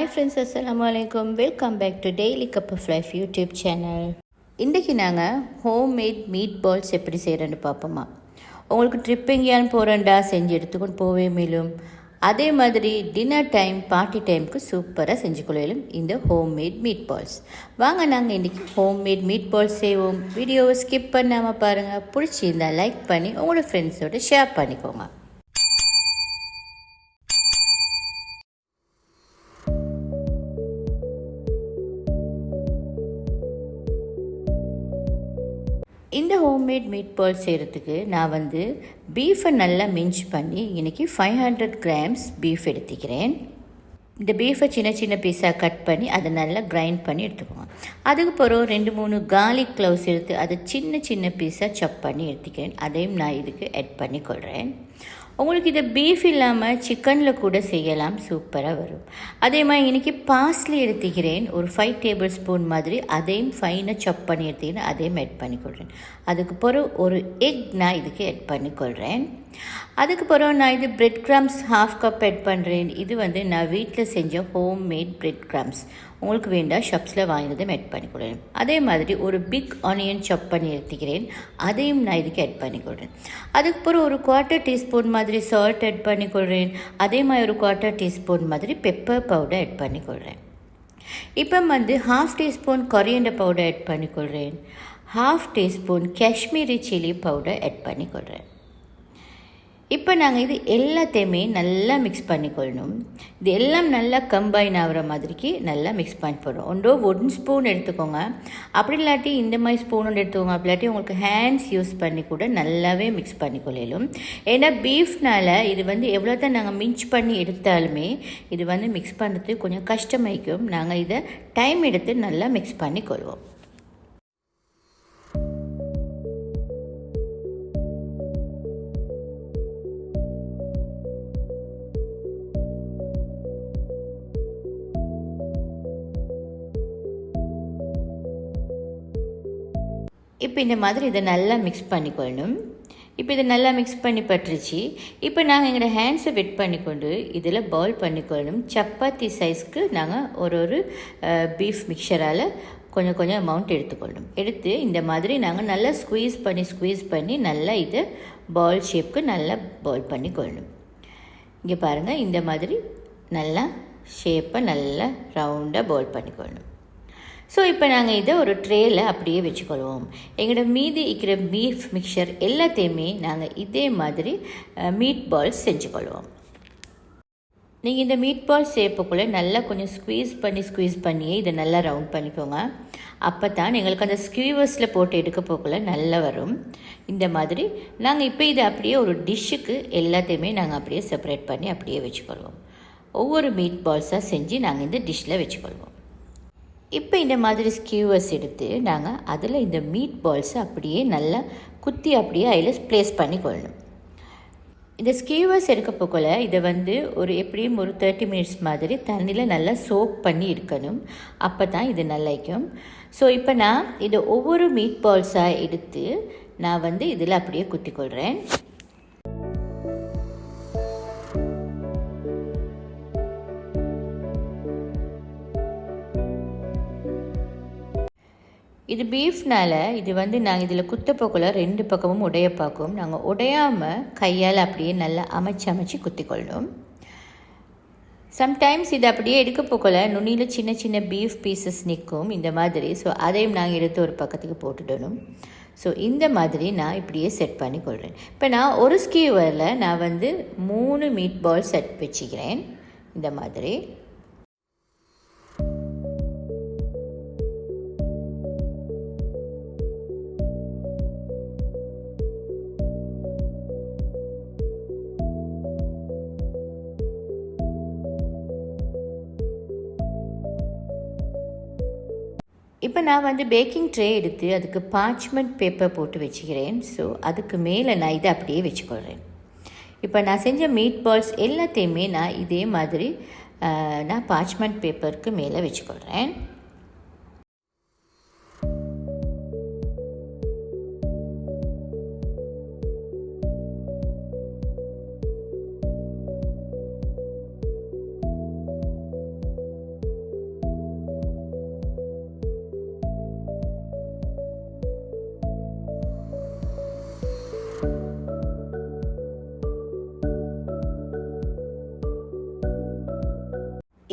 Hi friends, அஸ்ஸலாமு அலைக்கும். Welcome back to daily cup of life YouTube channel. இன்றைக்கி நாங்கள் ஹோம்மேட் மீட் பால்ஸ் எப்படி செய்கிறேன்னு பார்ப்போமா. உங்களுக்கு ட்ரிப் எங்கேயான்னு போகிறேன்டா செஞ்சு எடுத்துக்கொண்டு போவே மேலும் அதே மாதிரி டின்னர் டைம் பார்ட்டி டைமுக்கு சூப்பராக செஞ்சு கொள்ளையிலும் இந்த ஹோம்மேட் மீட் பால்ஸ். வாங்க நாங்கள் இன்றைக்கி ஹோம்மேட் மீட் பால்ஸ் செய்வோம். வீடியோவை ஸ்கிப் பண்ணாமல் பாருங்கள். பிடிச்சிருந்தால் லைக் பண்ணி உங்களோட ஃப்ரெண்ட்ஸோடு ஷேர் பண்ணிக்கோங்க. இந்த ஹோம்மேட் மீட் பால் செய்கிறதுக்கு நான் பீஃபை நல்லா மிஞ்ச் பண்ணி இன்றைக்கி 500 கிராம்ஸ் பீஃப் எடுத்துக்கிறேன். இந்த பீஃபை சின்ன சின்ன பீஸாக கட் பண்ணி அதை நல்லா கிரைண்ட் பண்ணி எடுத்துக்குவோம். அதுக்கு பிறகு 2-3 கார்லிக் க்ளவுஸ் எடுத்து அதை சின்ன சின்ன பீஸாக சப் பண்ணி எடுத்துக்கிறேன். அதையும் நான் இதுக்கு ஆட் பண்ணி கொள்கிறேன். உங்களுக்கு இதை பீஃப் இல்லாமல் சிக்கனில் கூட செய்யலாம், சூப்பராக வரும். அதே மாதிரி இன்றைக்கி பார்ஸ்லி எடுத்துக்கிறேன், ஒரு 5 டேபிள் ஸ்பூன் மாதிரி. அதையும் ஃபைனாக சப் பண்ணி எடுத்துக்கிறேன், அதையும் ஆட் பண்ணிக்கொள்கிறேன். அதுக்கு பிறகு ஒரு எக் நான் இதுக்கு ஆட் பண்ணிக்கொள்கிறேன். அதுக்கு பிறகு நான் இது பிரெட் கிராம்ஸ் 1/2 கப் ஆட் பண்ணுறேன். இது நான் வீட்டில் செஞ்ச ஹோம் மேட் பிரெட் கிராம்ஸ். உங்களுக்கு வேண்டாம் ஷாப்ஸில் வாங்கினதும் ஆட் பண்ணிக்கொள்கிறேன். அதே மாதிரி ஒரு பிக் ஆனியன் சாப் பண்ணி எடுத்துக்கிறேன், அதையும் நான் இதுக்கு ஆட் பண்ணிக்கொள்கிறேன். அதுக்கு பிறகு ஒரு 1/4 டீஸ்பூன் மாதிரி சால்ட் ஆட் பண்ணிக்கொள்கிறேன். அதே மாதிரி ஒரு 1/4 டீஸ்பூன் மாதிரி பெப்பர் பவுடர் ஆட் பண்ணிக்கொள்கிறேன். இப்போ 1/2 டீஸ்பூன் கொரியண்டர் பவுடர் ஆட் பண்ணிக்கொள்கிறேன். 1/2 teaspoon Kashmiri chilli powder add பண்ணிக்கொள்கிறேன். இப்போ நாங்கள் இது எல்லாத்தையுமே நல்லா மிக்ஸ் பண்ணிக்கொள்ளணும். இது எல்லாம் நல்லா கம்பைன் ஆகிற மாதிரிக்கு நல்லா மிக்ஸ் பண்ணி போடுறோம். ஒன்றோ 1 ஸ்பூன் எடுத்துக்கோங்க, அப்படி இல்லாட்டி இந்த மாதிரி ஸ்பூன் ஒன்று எடுத்துக்கோங்க. அப்படி இல்லாட்டி உங்களுக்கு ஹேண்ட்ஸ் யூஸ் பண்ணி கூட நல்லாவே மிக்ஸ் பண்ணிக்கொள்ளலும். ஏன்னா பீஃப்னால் இது எவ்வளோ தான் நாங்கள் மிக்ஸ் பண்ணி எடுத்தாலுமே இது மிக்ஸ் பண்ணுறதுக்கு கொஞ்சம் கஷ்டமாயிக்கும். நாங்கள் இதை டைம் எடுத்து நல்லா மிக்ஸ் பண்ணிக்கொள்வோம். இப்போ இந்த மாதிரி இதை நல்லா மிக்ஸ் பண்ணிக்கொள்ளணும். இப்போ இதை நல்லா மிக்ஸ் பண்ணி பட்டுருச்சு. இப்போ நாங்கள் எங்களோட ஹேண்ட்ஸை வெட் பண்ணிக்கொண்டு இதில் பால் பண்ணிக்கொள்ளணும். சப்பாத்தி சைஸ்க்கு நாங்கள் ஒரு பீஃப் மிக்சரால் கொஞ்சம் கொஞ்சம் அமௌண்ட் எடுத்துக்கொள்ளணும். எடுத்து இந்த மாதிரி நாங்கள் நல்லா ஸ்குவீஸ் பண்ணி நல்லா இதை பால் ஷேப்புக்கு நல்லா பால் பண்ணிக்கொள்ளணும். இங்கே பாருங்கள், இந்த மாதிரி நல்லா ஷேப்பை நல்லா ரவுண்டாக பால் பண்ணிக்கொள்ளணும். ஸோ இப்போ நாங்கள் இதை ஒரு ட்ரேயில் அப்படியே வச்சுக்கொள்வோம். எங்களோட மீதி இருக்கிற பீஃப் மிக்சர் எல்லாத்தையுமே நாங்கள் இதே மாதிரி மீட் பால்ஸ் செஞ்சுக்கொள்வோம். நீங்கள் இந்த மீட் பால் ஷேப்புக்குள்ளே நல்லா கொஞ்சம் ஸ்குவீஸ் பண்ணியே இதை நல்லா ரவுண்ட் பண்ணிக்கோங்க. அப்போ தான் எங்களுக்கு அந்த ஸ்க்யூவர்ஸில் போட்டு எடுக்க போக்குள்ள நல்லா வரும். இந்த மாதிரி நாங்கள் இப்போ இதை அப்படியே ஒரு டிஷ்ஷுக்கு எல்லாத்தையுமே நாங்கள் அப்படியே செப்பரேட் பண்ணி அப்படியே வச்சுக்கொள்வோம். ஒவ்வொரு மீட் பால்ஸாக செஞ்சு நாங்கள் இந்த டிஷ்ஷில் வச்சுக்கொள்வோம். இப்போ இந்த மாதிரி ஸ்கியூவர்ஸ் எடுத்து நாங்கள் அதில் இந்த மீட் பால்ஸை அப்படியே நல்லா குத்தி அப்படியே அதில் ப்ளேஸ் பண்ணி கொள்ளணும். இந்த ஸ்கியூவர்ஸ் எடுக்க போக்குள்ள இதை ஒரு எப்படியும் ஒரு 30 மினிட்ஸ் மாதிரி தண்ணியில் நல்லா சோக் பண்ணி எடுக்கணும். அப்போ தான் இது நல்லாய்க்கும். ஸோ இப்போ நான் இதை ஒவ்வொரு மீட் பால்ஸாக எடுத்து நான் இதில் அப்படியே குத்தி கொள்கிறேன். இது பீஃப்னால் இது நாங்கள் இதில் குத்த போக்குள்ள 2 பக்கமும் உடைய பார்க்கும். நாங்கள் உடையாமல் கையால் அப்படியே நல்லா அமைச்சு குத்திக்கொள்ளணும். சம்டைம்ஸ் இது அப்படியே எடுக்க போக்குள்ள நுனியில் சின்ன சின்ன பீஃப் பீசஸ் நிற்கும் இந்த மாதிரி. ஸோ அதையும் நாங்கள் எடுத்து ஒரு பக்கத்துக்கு போட்டுடணும். ஸோ இந்த மாதிரி நான் இப்படியே செட் பண்ணி கொள்கிறேன். இப்போ நான் ஒரு ஸ்கியூவரில் நான் 3 மீட் பால் செட் வச்சுக்கிறேன் இந்த மாதிரி. இப்போ நான் பேக்கிங் ட்ரே எடுத்து அதுக்கு பார்ச்மெண்ட் பேப்பர் போட்டு வச்சுக்கிறேன். ஸோ அதுக்கு மேலே நான் இதை அப்படியே வச்சுக்கொள்கிறேன். இப்போ நான் செஞ்ச மீட் பால்ஸ் எல்லாத்தையுமே நான் இதே மாதிரி நான் பார்ச்மெண்ட் பேப்பருக்கு மேலே வச்சுக்கொள்கிறேன்.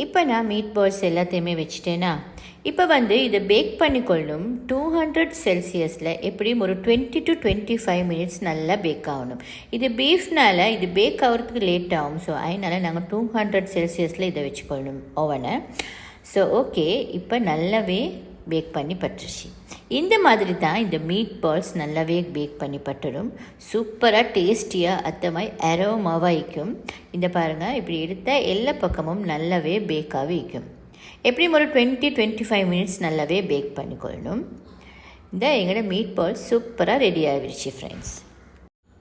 இப்போ நான் மீட் பால்ஸ் எல்லாத்தையுமே வச்சுட்டேன்னா இப்போ வந்து இதை பேக் பண்ணிக்கொள்ளணும் 200 செல்சியஸில் எப்படியும் ஒரு 20 to 25 மினிட்ஸ் நல்லா பேக் ஆகணும். இது பீஃப்னால் இது பேக் ஆகிறதுக்கு லேட் ஆகும். ஸோ அதனால் நாங்கள் 200 செல்சியஸில் இதை வச்சுக்கொள்ளணும் ஓவனை. ஸோ ஓகே, இப்போ நல்லாவே பேக் பண்ணி பட்டுருச்சு. இந்த மாதிரி தான் இந்த மீட் பால்ஸ் நல்லாவே பேக் பண்ணி பட்டுடும். சூப்பராக டேஸ்டியாக அத்தமாய் அரோமாவாக இருக்கும். இந்த பாருங்கள், இப்படி எடுத்தால் எல்லா பக்கமும் நல்லாவே பேக்காகவே இருக்கும். எப்படியும் ஒரு 20-25 மினிட்ஸ் நல்லாவே பேக் பண்ணிக்கொள்ளணும். இந்த எங்களோட மீட் பால்ஸ் சூப்பராக ரெடி ஆகிடுச்சு ஃப்ரெண்ட்ஸ்.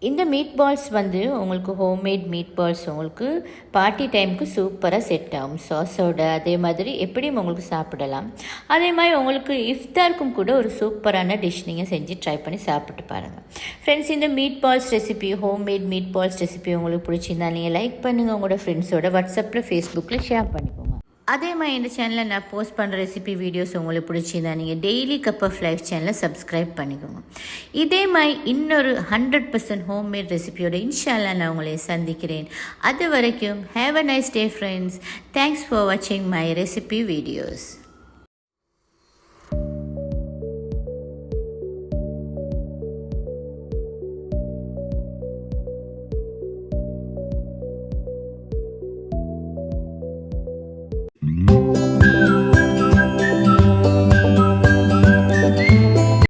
இந்த மீட் பால்ஸ் வந்து உங்களுக்கு ஹோம்மேட் மீட் பால்ஸ் உங்களுக்கு பார்ட்டி டைமுக்கு சூப்பராக செட் ஆகும். சாஸோட அதே மாதிரி எப்படியும் உங்களுக்கு சாப்பிடலாம். அதே மாதிரி உங்களுக்கு இஃப்தாருக்கும் கூட ஒரு சூப்பரான டிஷ் நீங்கள் செஞ்சு ட்ரை பண்ணி சாப்பிட்டு பாருங்கள் ஃப்ரெண்ட்ஸ். இந்த meatballs recipe, homemade meatballs recipe உங்களுக்கு பிடிச்சிருந்தா நீங்கள் லைக் பண்ணுங்கள். உங்களோட ஃப்ரெண்ட்ஸோட வாட்ஸ்அப்பில், ஃபேஸ்புக்கில் ஷேர் பண்ணிக்கோங்க. அதே மாதிரி இந்த சேனலில் நான் போஸ்ட் பண்ணுற ரெசிபி வீடியோஸ் உங்களுக்கு பிடிச்சிருந்தா நீங்கள் டெய்லி கப் ஆஃப் லைஃப் சேனலை சப்ஸ்கிரைப் பண்ணிக்கோங்க. இதே மாதிரி இன்னொரு 100% ஹோம்மேட் ரெசிபியோட இன்ஷா அல்லாஹ் நான் உங்களை சந்திக்கிறேன். அது வரைக்கும் have a nice day friends. Thanks for வாட்சிங் மை ரெசிபி வீடியோஸ்.